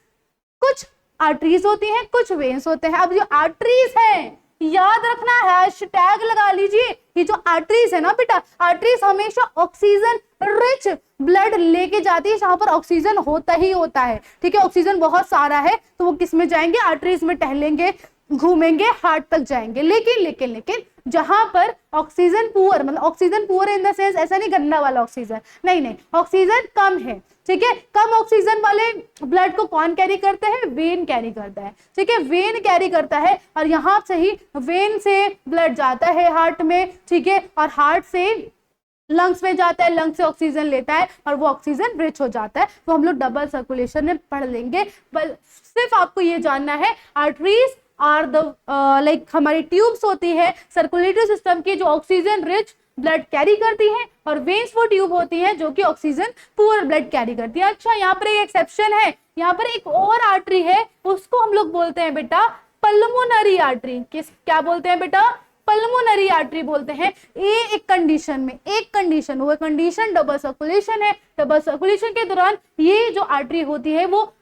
कुछ आर्टरीज होती हैं, कुछ वेन्स होते हैं। अब जो आर्टरीज है, याद रखना, हैशटैग लगा लीजिए, ये जो आर्टरीज है ना बेटा, आर्टरीज हमेशा ऑक्सीजन रिच ब्लड लेके जाती है जहां पर ऑक्सीजन होता ही होता है, ठीक है, ऑक्सीजन बहुत सारा है तो वो किस में जाएंगे, आर्टरीज में टहलेंगे, घूमेंगे, हार्ट तक जाएंगे। लेकिन लेकिन लेकिन जहां पर ऑक्सीजन पुअर, मतलब oxygen poor in the sense ऐसा नहीं गंदा वाला ऑक्सीजन, नहीं, ऑक्सीजन कम है, ठीक है, कम ऑक्सीजन वाले ब्लड को कौन कैरी करते हैं, वेन कैरी करता है, ठीक है, वेन कैरी करता है, और यहां से ही वेन से ब्लड जाता है हार्ट में, ठीक है, और हार्ट से लंग्स में जाता है, लंग्स से ऑक्सीजन लेता है और वो ऑक्सीजन रिच हो जाता है। तो हम लोग डबल सर्कुलेशन में पढ़ लेंगे, बल सिर्फ आपको ये जानना है, आर्टरीज आर द लाइक हमारी ट्यूब्स होती है सर्कुलेटरी सिस्टम की जो ऑक्सीजन रिच ब्लड कैरी करती है, और वेन्स वो ट्यूब होती है जो कि ऑक्सीजन पुअर ब्लड कैरी करती है। अच्छा यहाँ पर एक एक्सेप्शन है, यहाँ पर एक और आर्टरी है, उसको हम लोग बोलते हैं बेटा पल्मोनरी आर्टरी। क्या बोलते हैं बेटा, पल्मोनरी आर्टरी बोलते हैं। ये एक कंडीशन में, एक कंडीशन, वो कंडीशन डबल सर्कुलेशन है, डबल सर्कुलेशन के दौरान ये जो आर्टरी होती है वो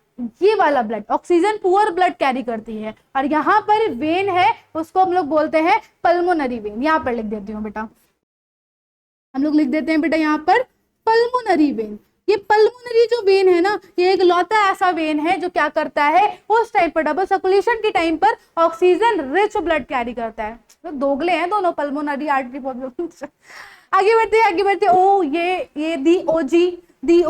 ये वाला blood oxygen poor blood carry करती है, और यहाँ पर वेन है उसको हम लोग बोलते हैं पल्मोनरी वेन। यहाँ पर लिख देती हूँ बेटा, हम लोग लिख देते हैं बेटा यहाँ पर पल्मोनरी वेन। ये पल्मोनरी जो वेन है ना, ये एक लौता ऐसा वेन है जो क्या करता है, उस टाइम पर डबल सर्कुलेशन के टाइम पर ऑक्सीजन रिच ब्लड कैरी करता है। तो दोगले हैं दोनों, पल्मोनरी आर्टरी प्रॉब्लम। आगे बढ़ते ओ ये दी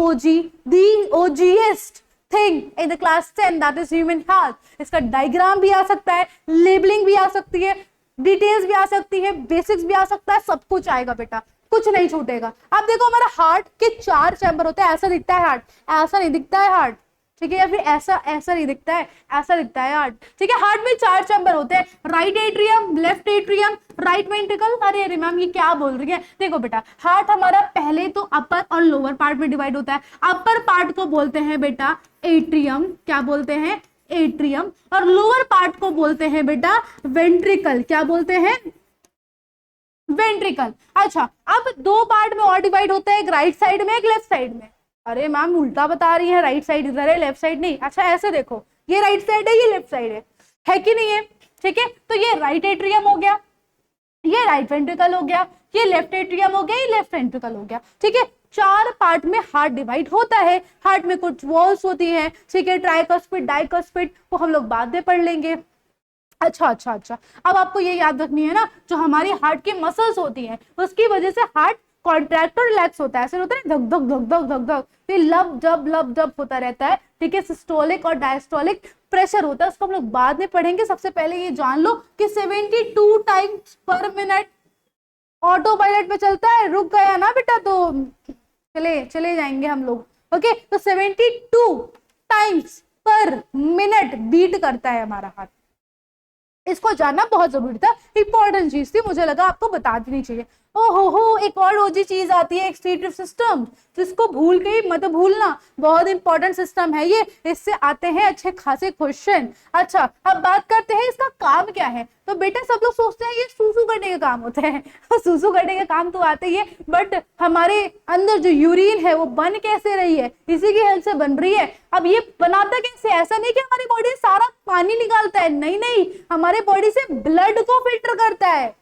ओजीएस्ट thing in the class 10 that is human heart. इसका डायग्राम भी आ सकता है, लेबलिंग भी आ सकती है, डिटेल्स भी आ सकती है, बेसिक्स भी आ सकता है, सब कुछ आएगा बेटा, कुछ नहीं छूटेगा। अब देखो हमारा हार्ट के 4 चैम्बर होते हैं, ऐसा दिखता है हार्ट, ऐसा नहीं दिखता है हार्ट, ठीक है, या फिर ऐसा नहीं दिखता है, ऐसा दिखता है हार्ट, ठीक है। हार्ट में 4 चैम्बर होते हैं, right atrium, left atrium, right ventricle. अरे मैम ये क्या बोल रही है, देखो बेटा हार्ट हमारा पहले तो अपर और लोअर पार्ट में डिवाइड होता है। अपर पार्ट को बोलते हैं बेटा एट्रियम, क्या बोलते हैं, एट्रियम, और लोअर पार्ट को बोलते हैं बेटा वेंट्रिकल। क्या बोलते हैं, वेंट्रिकल। अच्छा अब 2 पार्ट में और डिवाइड होता है, एक राइट साइड में, एक लेफ्ट साइड में। अरे मैम उल्टा बता रही है, राइट साइड इधर है, लेफ्ट साइड नहीं। अच्छा ऐसे देखो, ये राइट साइड है, ये लेफ्ट साइड है कि नहीं है, ठीक है। तो ये राइट एट्रियम हो गया, ये राइट वेंट्रिकल हो गया, ये लेफ्ट एट्रियम हो गया, ये लेफ्ट वेंट्रिकल हो गया, ठीक है। 4 पार्ट में हार्ट डिवाइड होता है। हार्ट में कुछ वॉल्स होती हैं, ठीक है, ट्राइकस्पिड, डाइकस्पिड, वो हम लोग बाद में पढ़ लेंगे। अच्छा अच्छा अच्छा, अब आपको ये याद रखनी है ना, जो हमारी हार्ट की मसल्स होती हैं उसकी वजह से हार्ट कॉन्ट्रैक्ट और रिलैक्स होता है, ऐसे होता है धक धक धक धक धक धक, फिर लब जब होता रहता है, ठीक है। सिस्टोलिक और डायस्टोलिक प्रेशर होता है, उसको हम लोग बाद में पढ़ेंगे। सबसे पहले ये जान लो कि 72 टाइम्स पर मिनट ऑटो पायलट पे चलता है। रुक गया ना बेटा तो चले जाएंगे हम लोग। ओके, तो 72 टाइम्स पर मिनट बीट करता है हमारा हार्ट। इसको जानना बहुत जरूरी था, इंपॉर्टेंट चीज थी, मुझे लगा आपको बता देनी चाहिए। ओहो, एक और रोजी चीज आती है, एक्सक्रीटिव सिस्टम, जिसको भूल के ही मत भूलना, बहुत इंपॉर्टेंट सिस्टम है ये, इससे आते हैं अच्छे खासे क्वेश्चन। अच्छा, अब बात करते हैं इसका काम क्या है। तो बेटा सब लोग सोचते हैं ये सूसू करने का काम होता है सूसू करने का काम तो आते ही है, बट हमारे अंदर जो यूरिन है वो बन कैसे रही है, इसी की हेल्प से बन रही है। अब ये बनाता कैसे, ऐसा नहीं कि हमारी बॉडी सारा पानी निकालता है, नहीं, हमारे बॉडी से ब्लड को फिल्टर करता है।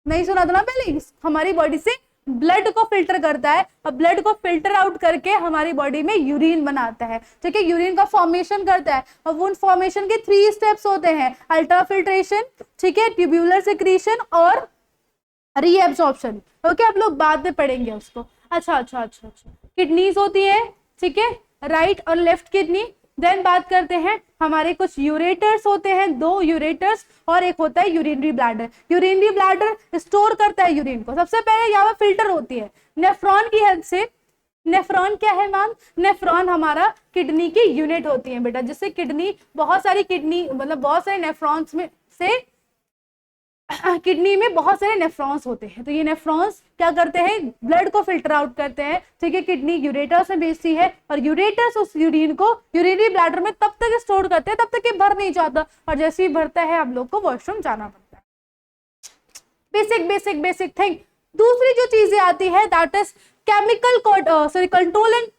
नहीं सुना था ना पहले, हमारी बॉडी से ब्लड को फिल्टर करता है, और ब्लड को फिल्टर आउट करके हमारी बॉडी में यूरिन बनाता है, ठीक है। यूरिन का फॉर्मेशन करता है, और वो फॉर्मेशन के 3 स्टेप्स होते हैं, अल्ट्राफिल्ट्रेशन, ठीक है, ट्यूब्यूलर सिक्रीशन और रीएब्सॉर्प्शन। ओके, आप लोग बाद में पढ़ेंगे उसको। अच्छा, किडनीज होती है, ठीक है, राइट और लेफ्ट किडनी। देन बात करते हैं हमारे कुछ यूरेटर्स होते हैं, 2 यूरेटर्स, और एक होता है urinary bladder. Urinary bladder store करता है यूरिन को। सबसे पहले यहाँ पर फिल्टर होती है नेफ्रॉन की हेल्प से। नेफ्रॉन क्या है मैम, नेफ्रॉन हमारा किडनी की यूनिट होती है बेटा, जिससे किडनी बहुत सारे नेफ्रॉन्स में से किडनी में बहुत सारे नेफ्रॉन्स होते हैं, तो ये नेफ्रॉन्स क्या करते हैं, ब्लड को फिल्टर आउट करते हैं, ठीक है। किडनी यूरेटर्स में भेजती है, और यूरेटर्स उस यूरिन को यूरिनरी ब्लैडर में तब तक स्टोर करते हैं तब तक कि भर नहीं जाता, और जैसे ही भरता है आप लोग को वॉशरूम जाना पड़ता है। Basic thing. दूसरी जो चीजें आती है that is control and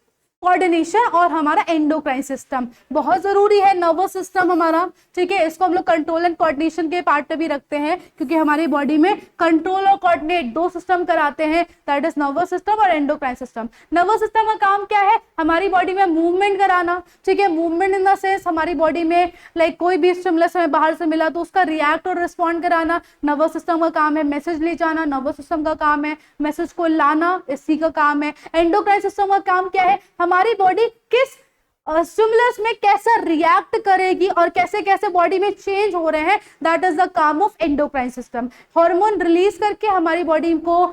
coordination, और हमारा एंडोक्राइन सिस्टम बहुत जरूरी है, नर्वस सिस्टम हमारा, ठीक है। इसको हम लोग कंट्रोल एंड कोऑर्डिनेशन के पार्ट पे भी रखते हैं, क्योंकि हमारी बॉडी में कंट्रोल और कोऑर्डिनेट 2 सिस्टम कराते हैं, दैट इज नर्वस सिस्टम और एंडोक्राइन सिस्टम। नर्वस सिस्टम का काम क्या है, हमारी बॉडी में मूवमेंट कराना, ठीक है। मूवमेंट इन द सेंस हमारी बॉडी में कोई भी स्टिमुलस हमें बाहर से मिला तो उसका रिएक्ट और रिस्पॉन्ड कराना नर्वस सिस्टम का काम है। मैसेज ले जाना नर्वस सिस्टम का काम है, मैसेज को लाना इसी का काम है। एंडोक्राइन सिस्टम का काम क्या है, हमारी बॉडी किस स्टिमुलस में कैसा रिएक्ट करेगी और कैसे कैसे बॉडी में चेंज हो रहे हैं, दैट इज द काम of endocrine system. Hormone release करके हमारी बॉडी को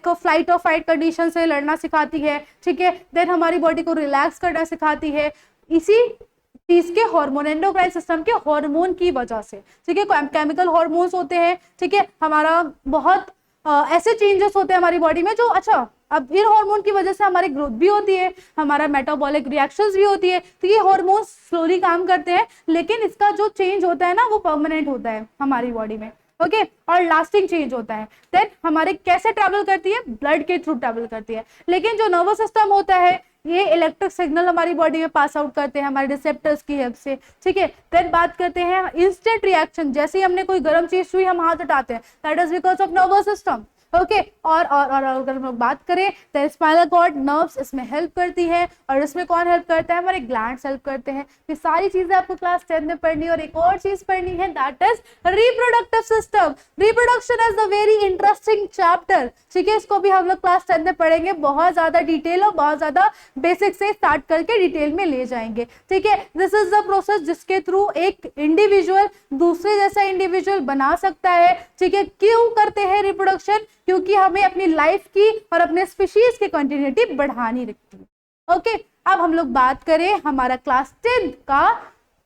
फ्लाइट और फाइट कंडीशन से लड़ना सिखाती है, ठीक है। देन हमारी बॉडी को रिलैक्स करना सिखाती है, इसी चीज के हार्मोन, एंडोक्राइन सिस्टम के हार्मोन की वजह से, ठीक है। केमिकल हार्मोन्स होते हैं, ठीक है। हमारा बहुत ऐसे चेंजेस होते हैं हमारी बॉडी में जो, अच्छा, अब इन हार्मोन की वजह से हमारी ग्रोथ भी होती है, हमारा मेटाबॉलिक रिएक्शंस भी होती है, तो ये हार्मोन्स स्लोली काम करते हैं, लेकिन इसका जो चेंज होता है ना वो परमानेंट होता है हमारी बॉडी में, ओके, और लास्टिंग चेंज होता है। देन हमारे कैसे ट्रैवल करती है, ब्लड के थ्रू ट्रैवल करती है। लेकिन जो नर्वस सिस्टम होता है ये इलेक्ट्रिक सिग्नल हमारी बॉडी में पास आउट करते हैं हमारे रिसेप्टर्स की हेल्प से, ठीक है। देन बात करते हैं इंस्टेंट रिएक्शन, जैसे ही हमने कोई गर्म चीज छुई हम हाथ हटाते हैं, that is because of nervous system, okay. और अगर हम लोग बात करें तो स्पाइनल कॉर्ड, नर्व्स इसमें हेल्प करती है, और इसमें कौन हेल्प करता है, हमारे ग्लैंड्स हेल्प करते हैं। ये सारी चीजें आपको क्लास 10 में पढ़नी है। और एक और चीज पढ़नी है that is reproductive system. Reproduction is the very interesting chapter, ठीक है। इसको भी हम लोग क्लास 10 में पढ़ेंगे, बहुत ज्यादा डिटेल और बहुत ज्यादा बेसिक से स्टार्ट करके डिटेल में ले जाएंगे, ठीक है। दिस इज द प्रोसेस जिसके थ्रू एक इंडिविजुअल दूसरे जैसा इंडिविजुअल बना सकता है, ठीक है। क्यों करते हैं रिप्रोडक्शन, क्योंकि हमें अपनी लाइफ की और अपने स्पीशीज की कंटिन्यूटी बढ़ानी रखती है, ओके। अब हम लोग बात करें हमारा क्लास 10 का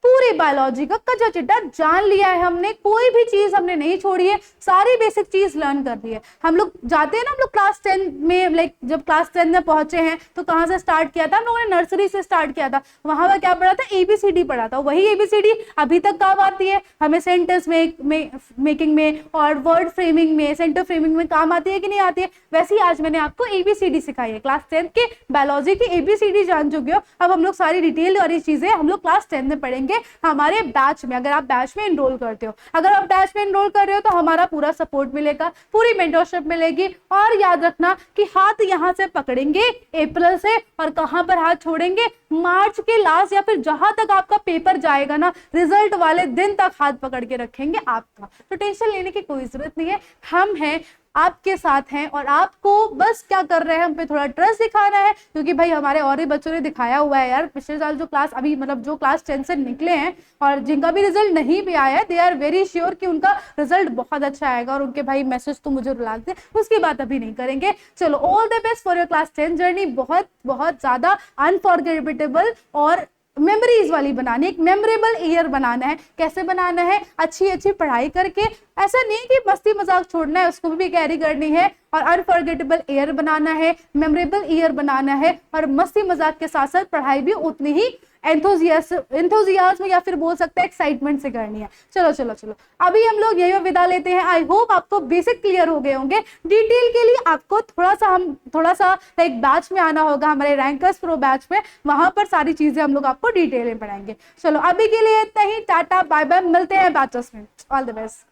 पूरी बायोलॉजी का कच्चा चिट्ठा जान लिया है हमने, कोई भी चीज हमने नहीं छोड़ी है, सारी बेसिक चीज लर्न कर ली है। हम लोग जाते हैं ना, हम लोग क्लास 10 में जब क्लास 10 में पहुंचे हैं तो कहाँ से स्टार्ट किया था, हम लोगों ने नर्सरी से स्टार्ट किया था। वहां पर क्या पढ़ा था, ABCD पढ़ा था। वही ABCD अभी तक काम आती है हमें सेंटेंस मेकिंग में और वर्ड फ्रेमिंग में, सेंटर फ्रेमिंग में काम आती है कि नहीं आती है। वैसे ही आज मैंने आपको ABCD सिखाई है, क्लास 10 के बायोलॉजी की ABCD जान चुके हो। अब हम लोग सारी डिटेल वाली चीजें हम लोग क्लास 10 में पढ़ेंगे। करेंगे हमारे बैच में, अगर आप बैच में इनरोल करते हो। अगर आप बैच में इनरोल कर रहे हो तो हमारा पूरा सपोर्ट मिलेगा, पूरी मेंटरशिप मिलेगी। और याद रखना कि हाथ यहां से पकड़ेंगे अप्रैल से, और कहां पर हाथ छोड़ेंगे, मार्च के लास्ट या फिर जहां तक आपका पेपर जाएगा ना, रिजल्ट वाले दिन तक हाथ पकड़ के रखेंगे आपका। तो टेंशन लेने की कोई जरूरत नहीं है, हम हैं, आपके साथ हैं, और आपको बस क्या कर रहे हैं, हम पे थोड़ा ट्रस्ट दिखाना है, क्योंकि भाई हमारे और भी बच्चों ने दिखाया हुआ है यार। पिछले साल जो क्लास अभी मतलब जो क्लास 10 से निकले हैं और जिनका भी रिजल्ट नहीं भी आया है, दे आर वेरी श्योर कि उनका रिजल्ट बहुत अच्छा आएगा। और उनके भाई मैसेज तो मुझे रुलाते हैं, उसकी बात अभी नहीं करेंगे। चलो, all the best for your class 10 journey. बहुत बहुत ज्यादा अनफॉरगेटेबल और मेमोरीज वाली बनानी, एक मेमोरेबल ईयर बनाना है। कैसे बनाना है? अच्छी अच्छी पढ़ाई करके, ऐसा नहीं कि मस्ती मजाक छोड़ना है, उसको भी कैरी करनी है, और अनफॉरगेटेबल ईयर बनाना है, मेमोरेबल ईयर बनाना है, और मस्ती मजाक के साथ साथ पढ़ाई भी उतनी ही एंथुजियाज्म या फिर बोल सकते हैं एक्साइटमेंट से करनी है। चलो चलो चलो, अभी हम लोग यही विदा लेते हैं। आई होप आपको बेसिक क्लियर हो गए होंगे। डिटेल के लिए आपको थोड़ा सा एक बैच में आना होगा, हमारे रैंकर्स प्रो बैच में, वहां पर सारी चीजें हम लोग आपको डिटेल में पढ़ाएंगे। चलो, अभी के लिए इतना ही, टाटा बाय बाय, मिलते हैं बैचेस में। All the best.